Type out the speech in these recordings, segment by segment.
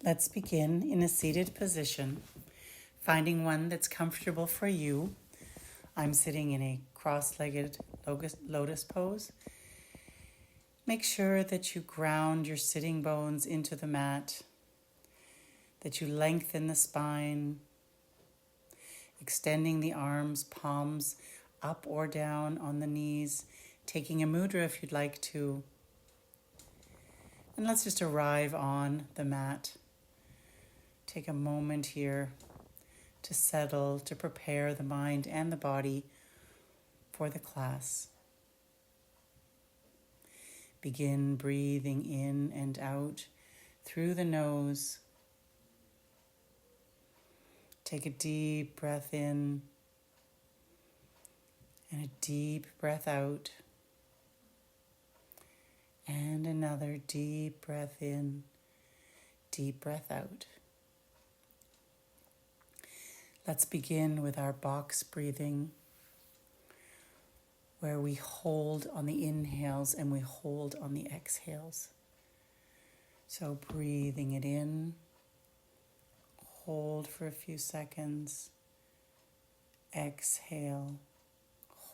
Let's begin in a seated position, finding one that's comfortable for you. I'm sitting in a cross-legged lotus pose. Make sure that you ground your sitting bones into the mat, that you lengthen the spine, extending the arms, palms up or down on the knees, taking a mudra if you'd like to. And let's just arrive on the mat. Take a moment here to settle, to prepare the mind and the body for the class. Begin breathing in and out through the nose. Take a deep breath in and a deep breath out. And another deep breath in, deep breath out. Let's begin with our box breathing, where we hold on the inhales and we hold on the exhales. So breathing it in, hold for a few seconds, exhale,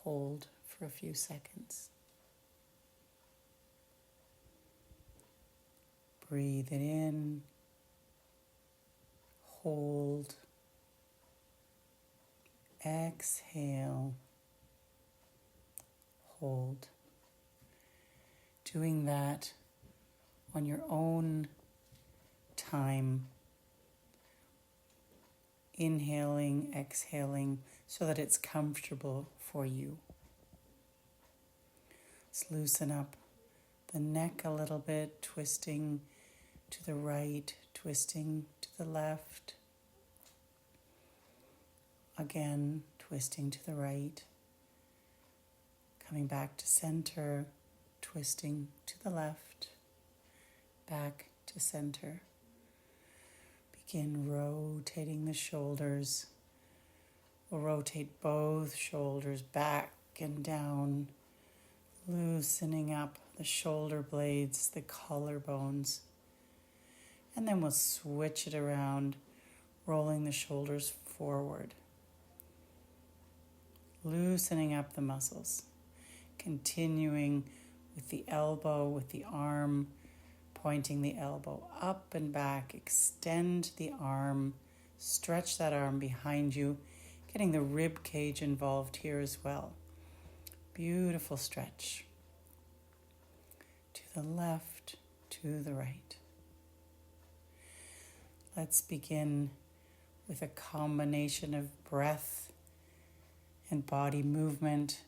hold for a few seconds. Breathe it in, hold, exhale, hold. Doing that on your own time, inhaling, exhaling, so that it's comfortable for you. Let's loosen up the neck a little bit, twisting to the right, twisting to the left. Again, twisting to the right. Coming back to center, twisting to the left, back to center. Begin rotating the shoulders. We'll rotate both shoulders back and down, loosening up the shoulder blades, the collarbones. And then we'll switch it around, rolling the shoulders forward, loosening up the muscles. Continuing with the elbow, with the arm, pointing the elbow up and back, extend the arm, stretch that arm behind you, getting the rib cage involved here as well. Beautiful stretch. To the left, to the right. Let's begin with a combination of breath and body movement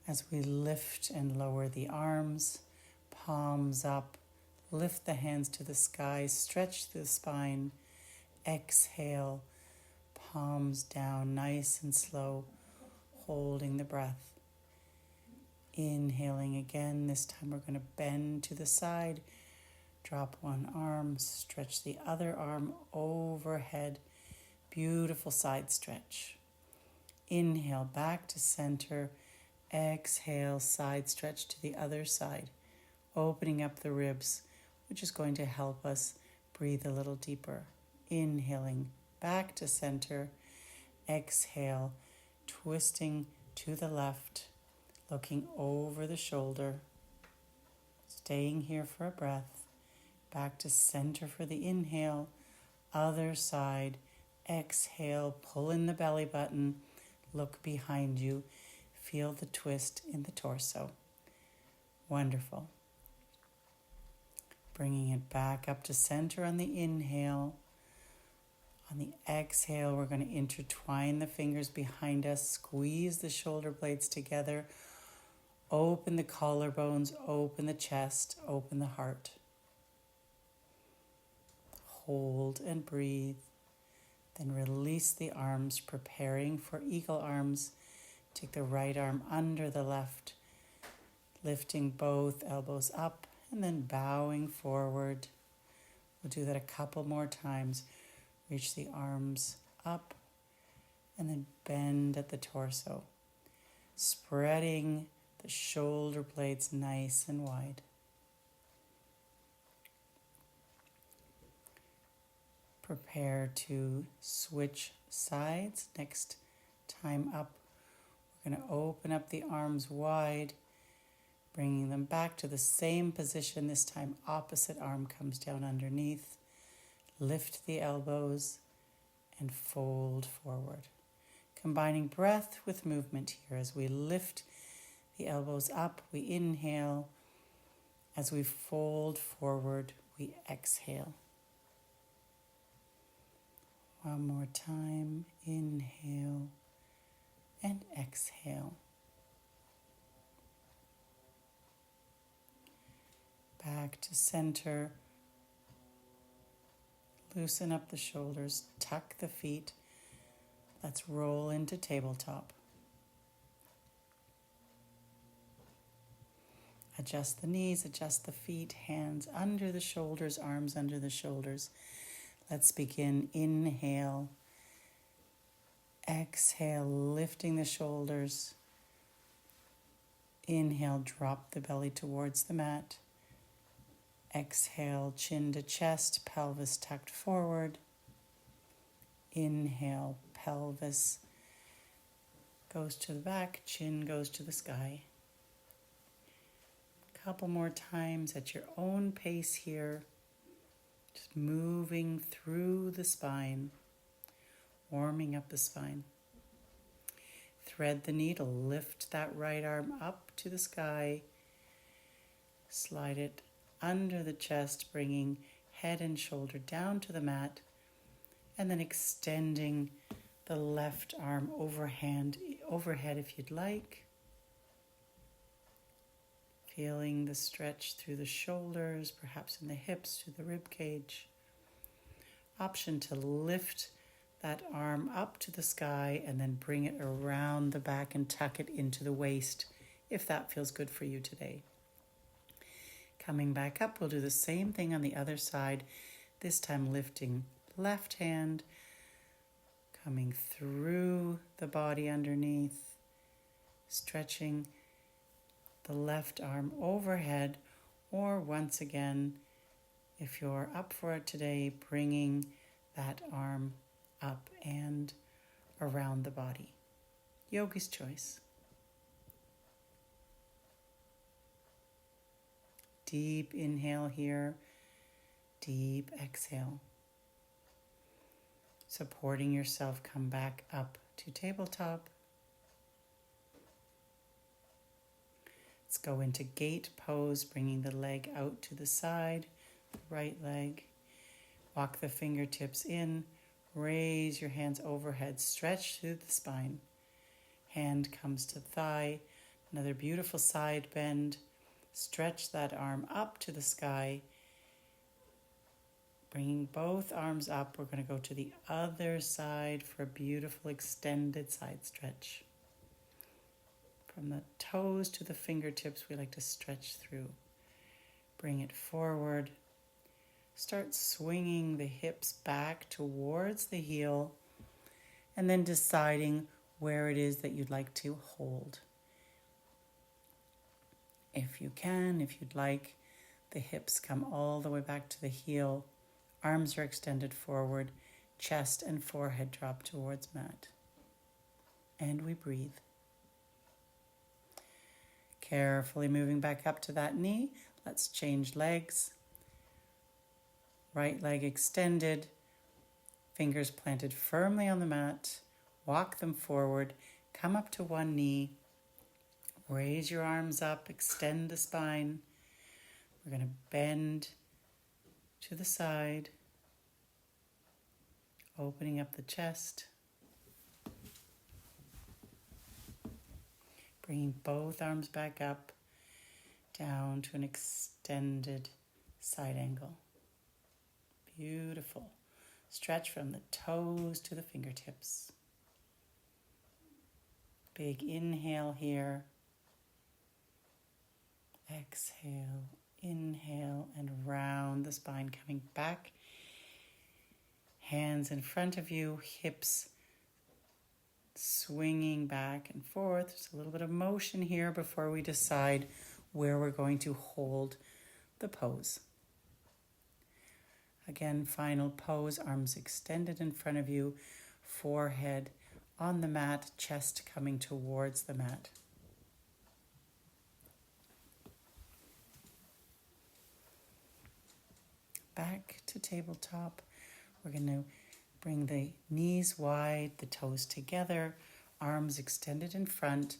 as we lift and lower the arms, palms up, lift the hands to the sky, stretch the spine, exhale, palms down, nice and slow, holding the breath. Inhaling again, this time we're going to bend to the side, drop one arm, stretch the other arm overhead, beautiful side stretch. Inhale back to center, exhale, side stretch to the other side, opening up the ribs, which is going to help us breathe a little deeper. Inhaling back to center, exhale, twisting to the left, looking over the shoulder, staying here for a breath, back to center for the inhale, other side, exhale, pull in the belly button, look behind you, feel the twist in the torso. Wonderful. Bringing it back up to center on the inhale. On the exhale, we're going to intertwine the fingers behind us, squeeze the shoulder blades together, open the collarbones, open the chest, open the heart. Hold and breathe. Then release the arms, preparing for eagle arms. Take the right arm under the left, lifting both elbows up and then bowing forward. We'll do that a couple more times. Reach the arms up and then bend at the torso, spreading the shoulder blades nice and wide. Prepare to switch sides. Next time up, we're going to open up the arms wide, bringing them back to the same position. This time, opposite arm comes down underneath. Lift the elbows and fold forward. Combining breath with movement here as we lift the elbows up, we inhale. As we fold forward, we exhale. One more time, inhale and exhale. Back to center. Loosen up the shoulders, tuck the feet. Let's roll into tabletop. Adjust the knees, adjust the feet, hands under the shoulders, arms under the shoulders. Let's begin. Inhale. Exhale, lifting the shoulders. Inhale, drop the belly towards the mat. Exhale, chin to chest, pelvis tucked forward. Inhale, pelvis goes to the back, chin goes to the sky. Couple more times at your own pace here. Just moving through the spine, warming up the spine. Thread the needle, lift that right arm up to the sky. Slide it under the chest, bringing head and shoulder down to the mat, and then extending the left arm overhead if you'd like. Feeling the stretch through the shoulders, perhaps in the hips to the rib cage. Option to lift that arm up to the sky and then bring it around the back and tuck it into the waist if that feels good for you today. Coming back up, we'll do the same thing on the other side, this time lifting left hand, coming through the body underneath, stretching the left arm overhead, or once again, if you're up for it today, bringing that arm up and around the body. Yogi's choice. Deep inhale here, deep exhale. Supporting yourself, come back up to tabletop. Let's go into gate pose, bringing the leg out to the side, the right leg. Walk the fingertips in, raise your hands overhead, stretch through the spine. Hand comes to thigh, another beautiful side bend. Stretch that arm up to the sky. Bringing both arms up, we're going to go to the other side for a beautiful extended side stretch. From the toes to the fingertips, we like to stretch through. Bring it forward. Start swinging the hips back towards the heel, and then deciding where it is that you'd like to hold. If you can, if you'd like, the hips come all the way back to the heel. Arms are extended forward. Chest and forehead drop towards mat. And we breathe. Carefully moving back up to that knee. Let's change legs. Right leg extended. Fingers planted firmly on the mat. Walk them forward. Come up to one knee. Raise your arms up, extend the spine. We're going to bend to the side, opening up the chest. Bringing both arms back up, down to an extended side angle. Beautiful. Stretch from the toes to the fingertips. Big inhale here. Exhale, inhale, and round the spine, coming back. Hands in front of you, hips swinging back and forth. There's a little bit of motion here before we decide where we're going to hold the pose. Again, final pose, arms extended in front of you, forehead on the mat, chest coming towards the mat. Back to tabletop. We're going to bring the knees wide, the toes together, arms extended in front.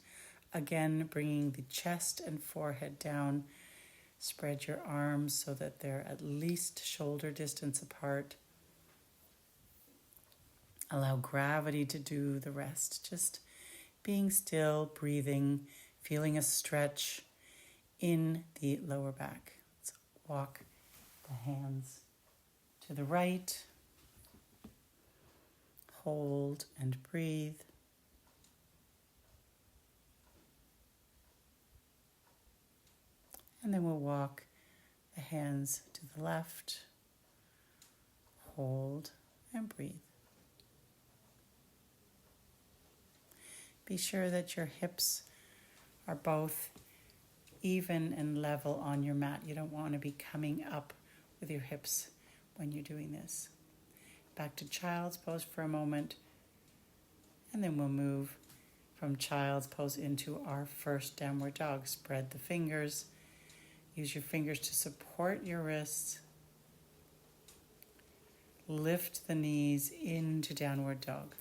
Again, bringing the chest and forehead down. Spread your arms so that they're at least shoulder distance apart. Allow gravity to do the rest. Just being still, breathing, feeling a stretch in the lower back. Let's walk the hands to the right. Hold and breathe. And then we'll walk the hands to the left. Hold and breathe. Be sure that your hips are both even and level on your mat. You don't want to be coming up with your hips when you're doing this. Back to child's pose for a moment, and then we'll move from child's pose into our first downward dog. Spread the fingers. Use your fingers to support your wrists. Lift the knees into downward dog.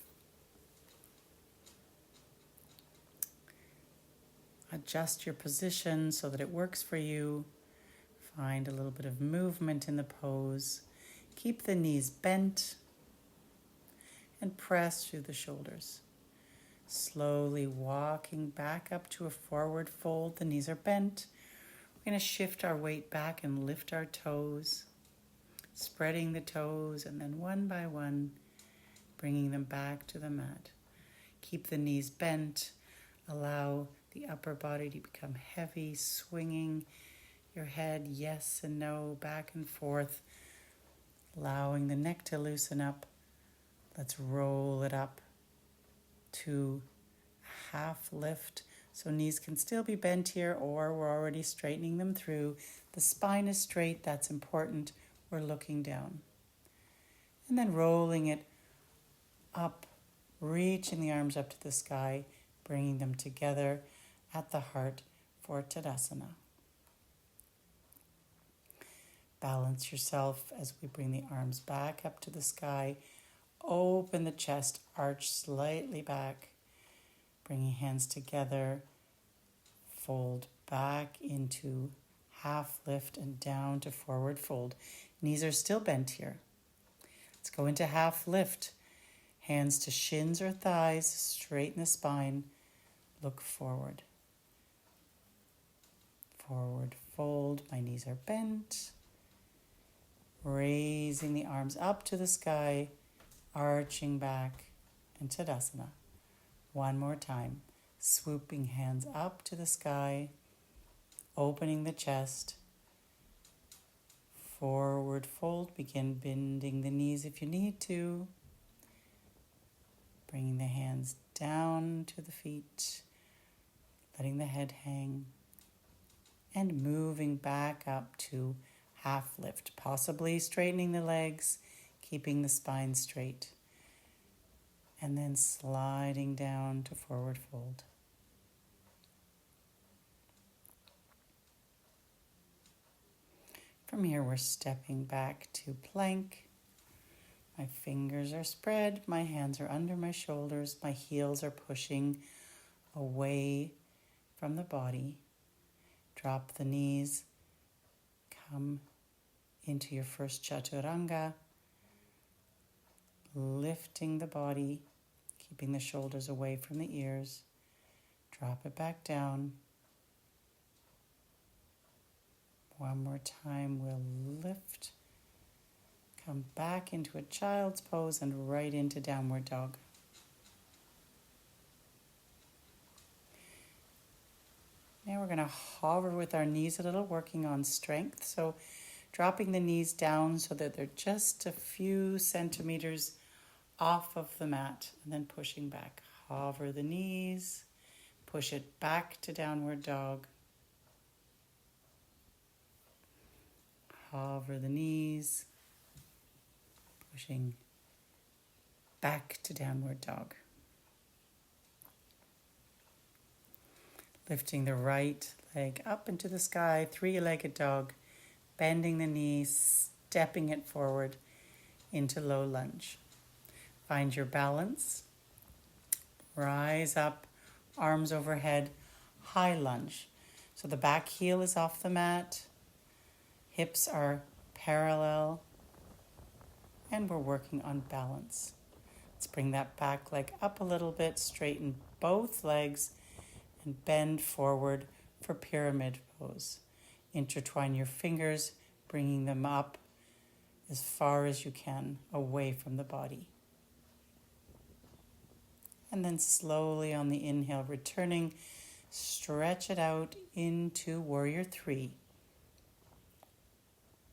Adjust your position so that it works for you. Find a little bit of movement in the pose. Keep the knees bent and press through the shoulders. Slowly walking back up to a forward fold. The knees are bent. We're going to shift our weight back and lift our toes, spreading the toes, and then one by one, bringing them back to the mat. Keep the knees bent. Allow the upper body to become heavy, swinging your head yes and no, back and forth, allowing the neck to loosen up. Let's roll it up to a half lift. So knees can still be bent here, or we're already straightening them through. The spine is straight, that's important. We're looking down. And then rolling it up, reaching the arms up to the sky, bringing them together at the heart for Tadasana. Balance yourself as we bring the arms back up to the sky. Open the chest, arch slightly back. Bringing hands together, fold back into half lift and down to forward fold. Knees are still bent here. Let's go into half lift. Hands to shins or thighs, straighten the spine, look forward. Forward fold, my knees are bent. Raising the arms up to the sky, arching back, and Tadasana. One more time, swooping hands up to the sky, opening the chest, forward fold, begin bending the knees if you need to, bringing the hands down to the feet, letting the head hang, and moving back up to half lift, possibly straightening the legs, keeping the spine straight. And then sliding down to forward fold. From here, we're stepping back to plank. My fingers are spread, my hands are under my shoulders, my heels are pushing away from the body. Drop the knees, come into your first chaturanga, lifting the body, keeping the shoulders away from the ears. Drop it back down. One more time, we'll lift. Come back into a child's pose and right into downward dog. Now we're going to hover with our knees a little, working on strength. So dropping the knees down so that they're just a few centimeters off of the mat, and then pushing back. Hover the knees, push it back to downward dog. Hover the knees, Pushing back to downward dog. Lifting the right leg up into the sky, three-legged dog, bending the knees, stepping it forward into low lunge. Find your balance. Rise up, arms overhead, high lunge. So the back heel is off the mat, hips are parallel, and we're working on balance. Let's bring that back leg up a little bit, straighten both legs, and bend forward for pyramid pose. Intertwine your fingers, bringing them up as far as you can away from the body. And then slowly on the inhale, returning, stretch it out into warrior three.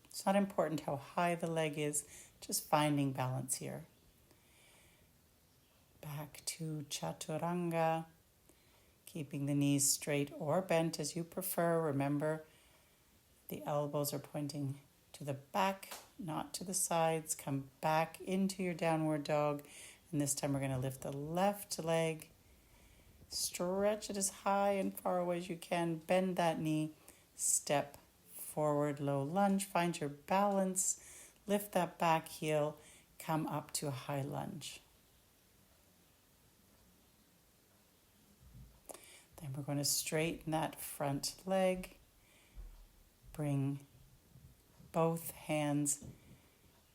It's not important how high the leg is, just finding balance here. Back to chaturanga, keeping the knees straight or bent as you prefer. Remember, the elbows are pointing to the back, not to the sides. Come back into your downward dog. And this time we're going to lift the left leg. Stretch it as high and far away as you can. Bend that knee. Step forward, low lunge. Find your balance. Lift that back heel. Come up to a high lunge. Then we're going to straighten that front leg. Bring both hands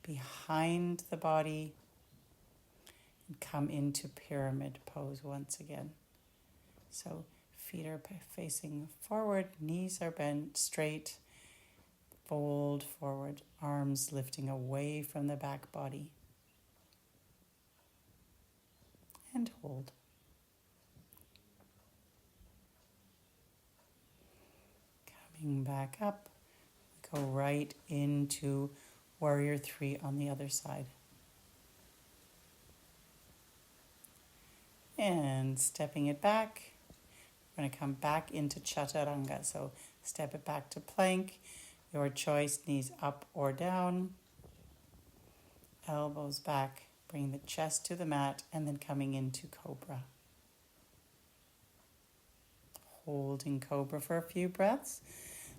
behind the body and come into pyramid pose once again. So feet are facing forward, knees are bent straight, fold forward, arms lifting away from the back body. And hold. Coming back up, go right into warrior three on the other side. And stepping it back, we're going to come back into chaturanga. So step it back to plank. Your choice, knees up or down. Elbows back, bring the chest to the mat, and then coming into cobra. Holding cobra for a few breaths.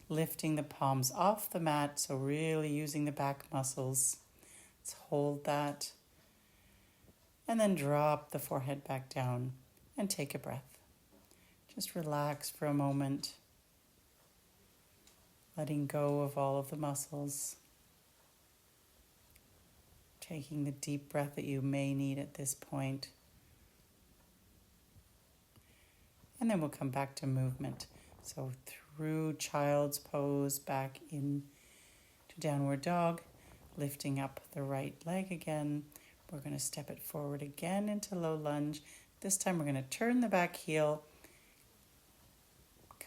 Lifting the palms off the mat, so really using the back muscles. Let's hold that. And then drop the forehead back down and take a breath. Just relax for a moment. Letting go of all of the muscles. Taking the deep breath that you may need at this point. And then we'll come back to movement. So through child's pose, back in to downward dog, lifting up the right leg again. We're going to step it forward again into low lunge. This time we're going to turn the back heel,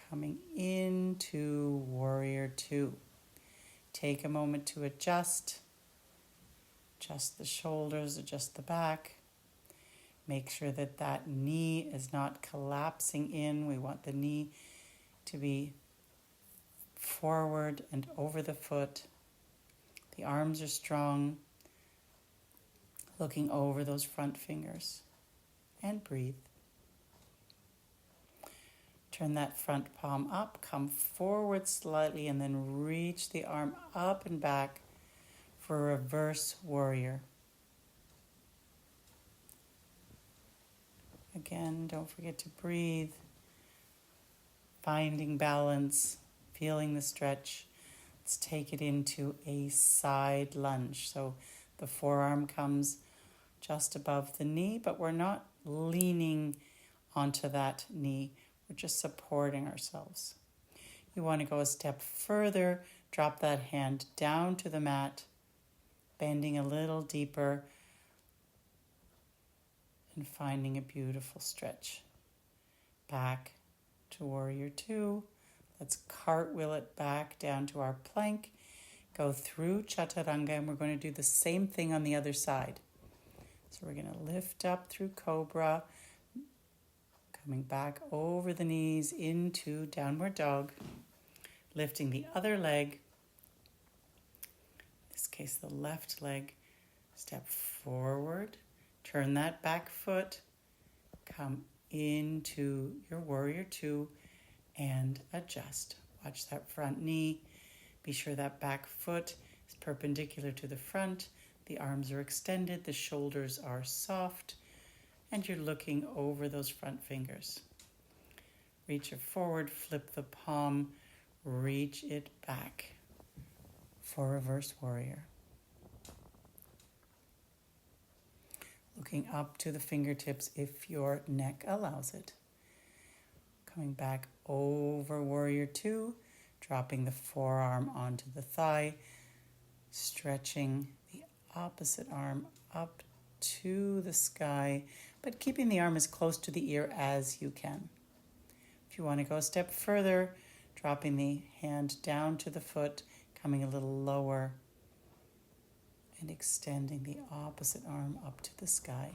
coming into warrior two. Take a moment to adjust the shoulders, adjust the back. Make sure that that knee is not collapsing in. We want the knee to be forward and over the foot. The arms are strong. Looking over those front fingers. And breathe. Turn that front palm up, come forward slightly, and then reach the arm up and back for a reverse warrior. Again, don't forget to breathe. Finding balance, feeling the stretch. Let's take it into a side lunge. So the forearm comes just above the knee, but we're not leaning onto that knee. We're just supporting ourselves. You want to go a step further, drop that hand down to the mat, bending a little deeper, and finding a beautiful stretch. Back to warrior two. Let's cartwheel it back down to our plank. Go through chaturanga, and we're going to do the same thing on the other side. So we're going to lift up through cobra, coming back over the knees into downward dog, lifting the other leg, in this case the left leg, Step forward, turn that back foot, come into your warrior two and adjust. Watch that front knee. Be sure that back foot is perpendicular to the front. The arms are extended, the shoulders are soft, and you're looking over those front fingers. Reach it forward, flip the palm, reach it back for reverse warrior. Looking up to the fingertips if your neck allows it. Coming back over warrior two, dropping the forearm onto the thigh, stretching the opposite arm up to the sky, but keeping the arm as close to the ear as you can. If you want to go a step further, dropping the hand down to the foot, coming a little lower, and extending the opposite arm up to the sky.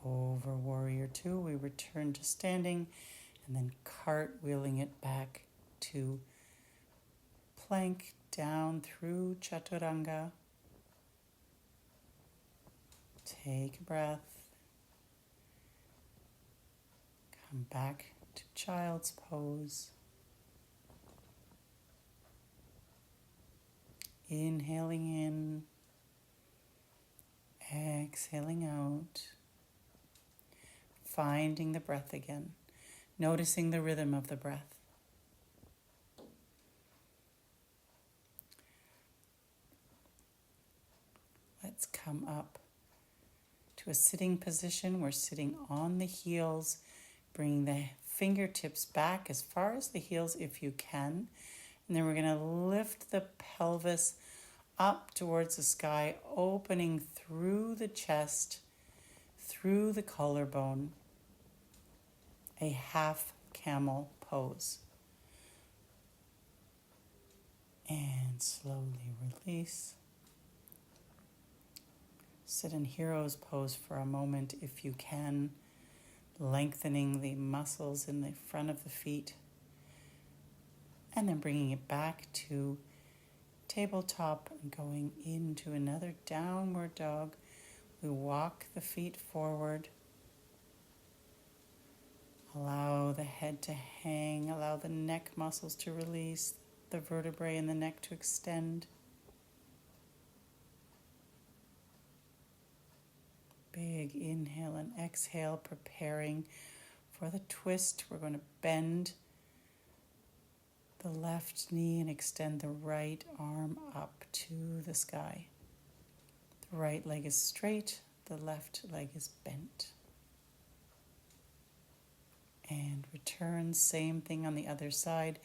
Over warrior two, we return to standing and then cartwheeling it back to plank down through chaturanga. Take a breath. Come back to child's pose. Inhaling in, exhaling out. Finding the breath again, noticing the rhythm of the breath. Let's come up to a sitting position. We're sitting on the heels, bringing the fingertips back as far as the heels if you can. And then we're going to lift the pelvis up towards the sky, opening through the chest, through the collarbone. A half camel pose. And slowly release. Sit in hero's pose for a moment if you can, lengthening the muscles in the front of the feet. And then bringing it back to tabletop and going into another downward dog. We walk the feet forward. Allow the head to hang. Allow the neck muscles to release. The vertebrae in the neck to extend. Big inhale and exhale, preparing for the twist. We're going to bend the left knee and extend the right arm up to the sky. The right leg is straight, the left leg is bent. And return, same thing on the other side.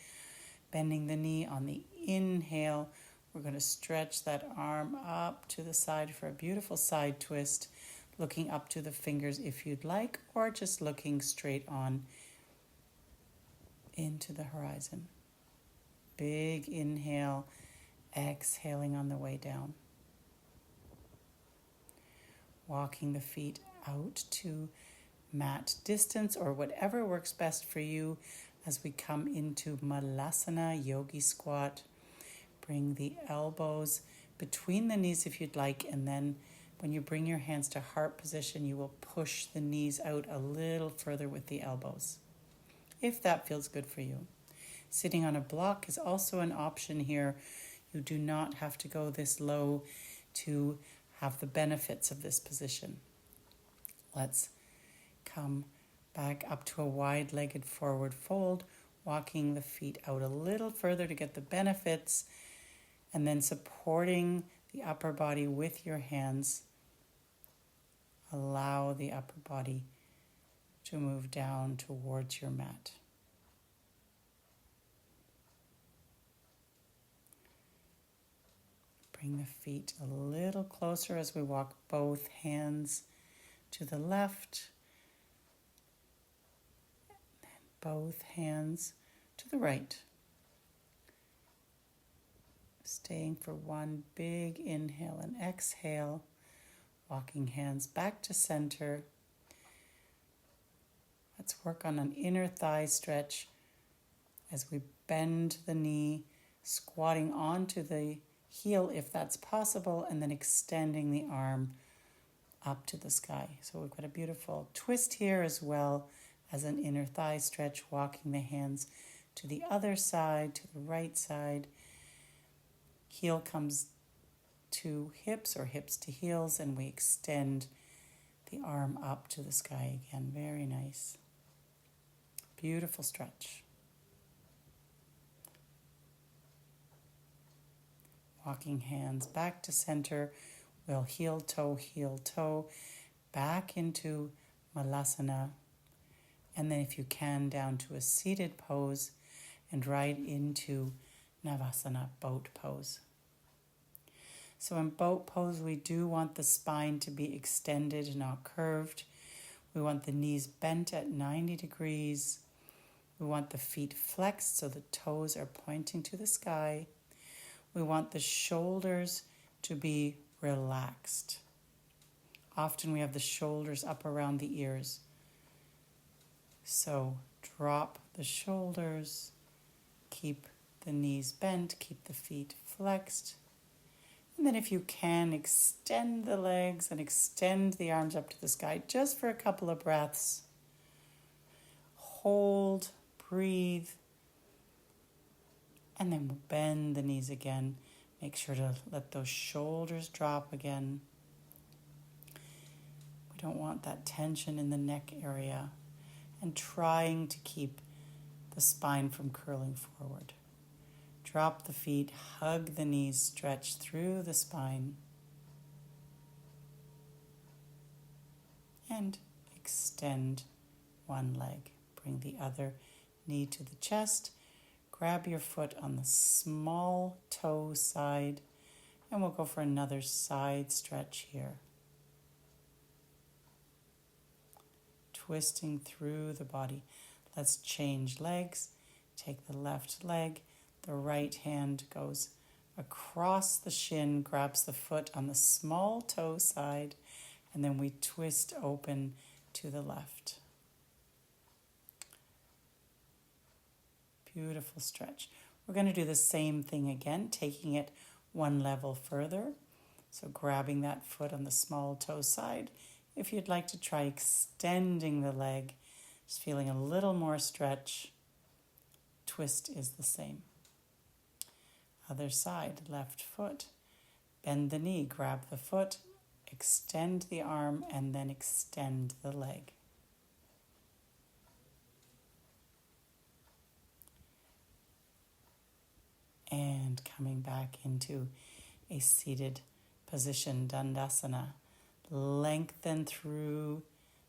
Bending the knee on the inhale. We're going to stretch that arm up to the side for a beautiful side twist. Looking up to the fingers if you'd like, or just looking straight on into the horizon. Big inhale, exhaling on the way down. Walking the feet out to mat distance or whatever works best for you as we come into Malasana Yogi Squat. Bring the elbows between the knees if you'd like, and then when you bring your hands to heart position, you will push the knees out a little further with the elbows, if that feels good for you. Sitting on a block is also an option here. You do not have to go this low to have the benefits of this position. Let's come back up to a wide-legged forward fold, walking the feet out a little further to get the benefits, and then supporting the upper body with your hands. Allow the upper body to move down towards your mat. Bring the feet a little closer as we walk both hands to the left, and both hands to the right. Staying for one big inhale and exhale, walking hands back to center. Let's work on an inner thigh stretch as we bend the knee, squatting onto the heel if that's possible, and then extending the arm up to the sky. So we've got a beautiful twist here as well as an inner thigh stretch, walking the hands to the other side, to the right side. Heel comes to hips or hips to heels, and we extend the arm up to the sky again. Very nice. Beautiful stretch. Walking hands back to center. We'll heel toe, back into Malasana. And then if you can, down to a seated pose and right into Navasana, boat pose. So in boat pose, we do want the spine to be extended, not curved. We want the knees bent at 90 degrees. We want the feet flexed so the toes are pointing to the sky. We want the shoulders to be relaxed. Often we have the shoulders up around the ears. So drop the shoulders, keep the knees bent, keep the feet flexed. And then if you can, extend the legs and extend the arms up to the sky just for a couple of breaths. Hold, breathe, and then we'll bend the knees again. Make sure to let those shoulders drop again. We don't want that tension in the neck area, and trying to keep the spine from curling forward. Drop the feet, hug the knees, stretch through the spine, and extend one leg. Bring the other knee to the chest. Grab your foot on the small toe side, and we'll go for another side stretch here. Twisting through the body. Let's change legs. Take the left leg. The right hand goes across the shin, grabs the foot on the small toe side, and then we twist open to the left. Beautiful stretch. We're going to do the same thing again, taking it one level further. So grabbing that foot on the small toe side. If you'd like to try extending the leg, just feeling a little more stretch, twist is the same. Other side, left foot. Bend the knee, grab the foot, extend the arm, and then extend the leg. And coming back into a seated position, Dandasana. Lengthen through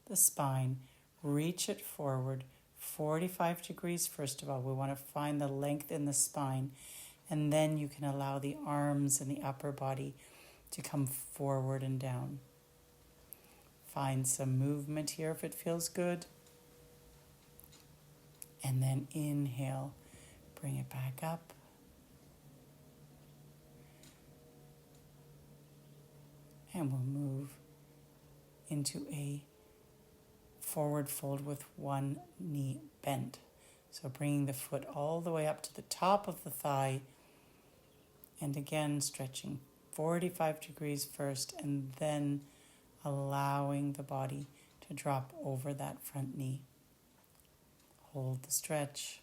the spine, reach it forward, 45 degrees first of all. We want to find the length in the spine, and then you can allow the arms and the upper body to come forward and down. Find some movement here if it feels good. And then inhale, bring it back up. And we'll move into a forward fold with one knee bent. So bringing the foot all the way up to the top of the thigh. And again, stretching 45 degrees first, and then allowing the body to drop over that front knee. Hold the stretch.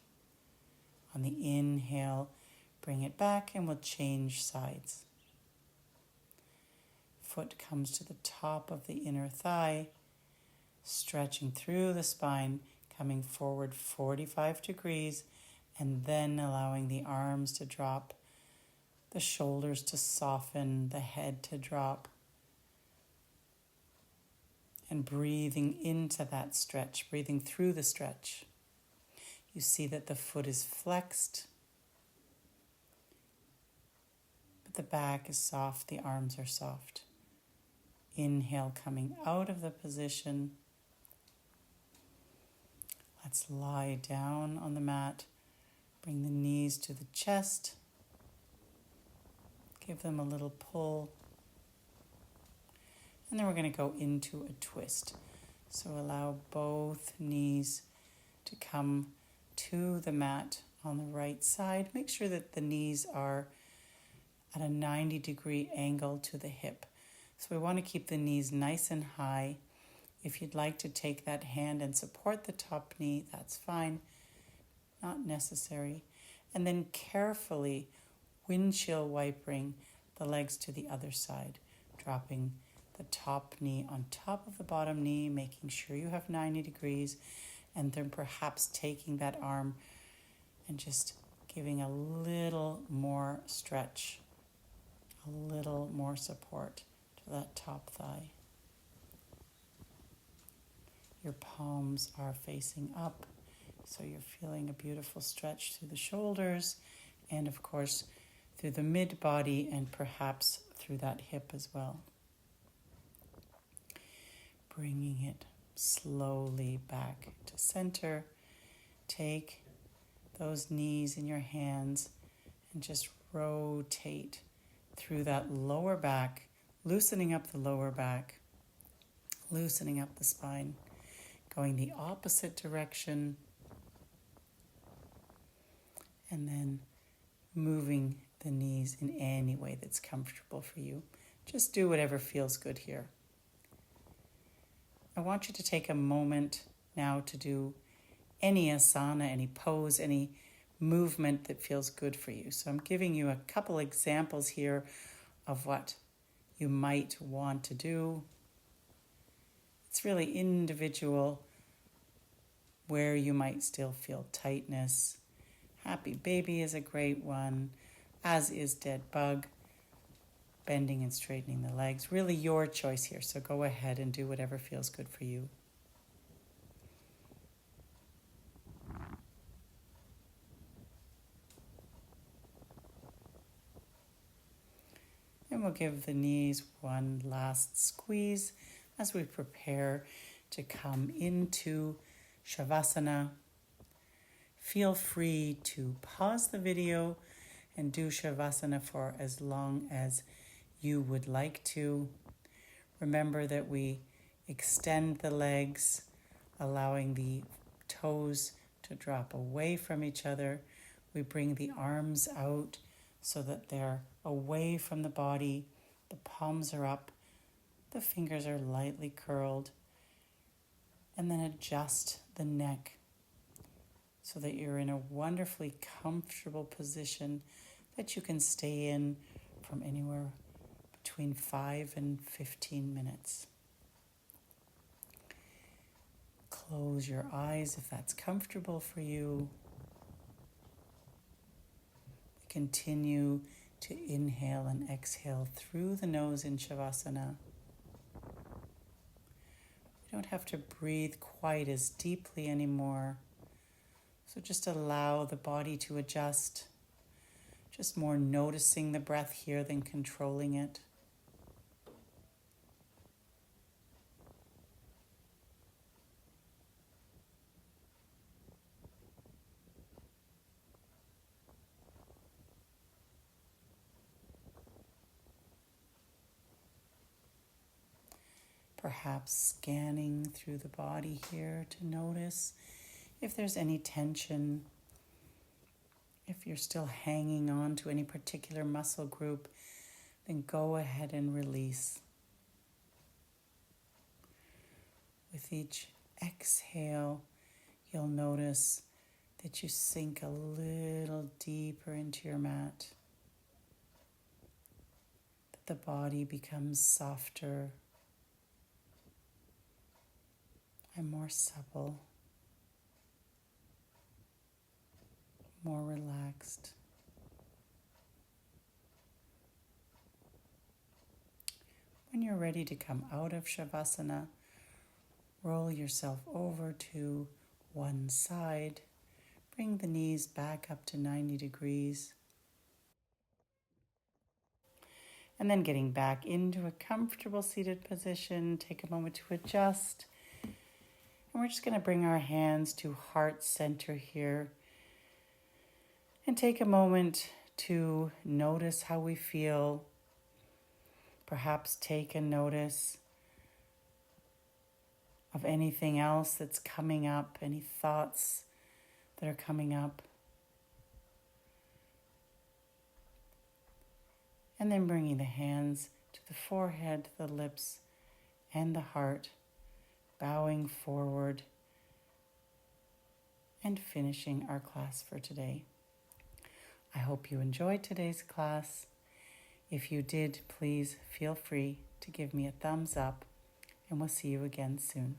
On the inhale, bring it back, and we'll change sides. Foot comes to the top of the inner thigh, stretching through the spine, coming forward 45 degrees, and then allowing the arms to drop, the shoulders to soften, the head to drop, and breathing into that stretch, breathing through the stretch. You see that the foot is flexed, but the back is soft, the arms are soft. Inhale, coming out of the position. Let's lie down on the mat. Bring the knees to the chest. Give them a little pull. And then we're going to go into a twist. So allow both knees to come to the mat on the right side. Make sure that the knees are at a 90-degree angle to the hip. So we want to keep the knees nice and high. If you'd like to take that hand and support the top knee, that's fine, not necessary. And then carefully windshield wipering the legs to the other side, dropping the top knee on top of the bottom knee, making sure you have 90 degrees, and then perhaps taking that arm and just giving a little more stretch, a little more support to that top thigh. Your palms are facing up, so you're feeling a beautiful stretch through the shoulders and, of course, through the mid-body and perhaps through that hip as well. Bringing it slowly back to center. Take those knees in your hands and just rotate through that lower back, loosening up the lower back, loosening up the spine, going the opposite direction, and then moving the knees in any way that's comfortable for you. Just do whatever feels good here. I want you to take a moment now to do any asana, any pose, any movement that feels good for you. So I'm giving you a couple examples here of what you might want to do. It's really individual where you might still feel tightness. Happy baby is a great one, as is dead bug. Bending and straightening the legs. Really your choice here, so go ahead and do whatever feels good for you. And we'll give the knees one last squeeze as we prepare to come into Shavasana. Feel free to pause the video and do Shavasana for as long as you would like to. Remember that we extend the legs, allowing the toes to drop away from each other. We bring the arms out so that they're away from the body. The palms are up, the fingers are lightly curled, and then adjust the neck so that you're in a wonderfully comfortable position that you can stay in from anywhere between 5 and 15 minutes. Close your eyes if that's comfortable for you. Continue to inhale and exhale through the nose in Shavasana. We don't have to breathe quite as deeply anymore. So just allow the body to adjust. Just more noticing the breath here than controlling it. Perhaps scanning through the body here to notice if there's any tension. If you're still hanging on to any particular muscle group, then go ahead and release. With each exhale, you'll notice that you sink a little deeper into your mat, that the body becomes softer and more supple, more relaxed. When you're ready to come out of Shavasana, roll yourself over to one side. Bring the knees back up to 90 degrees. And then getting back into a comfortable seated position, take a moment to adjust. And we're just going to bring our hands to heart center here and take a moment to notice how we feel. Perhaps take a notice of anything else that's coming up, any thoughts that are coming up. And then bringing the hands to the forehead, the lips, and the heart, bowing forward and finishing our class for today. I hope you enjoyed today's class. If you did, please feel free to give me a thumbs up, and we'll see you again soon.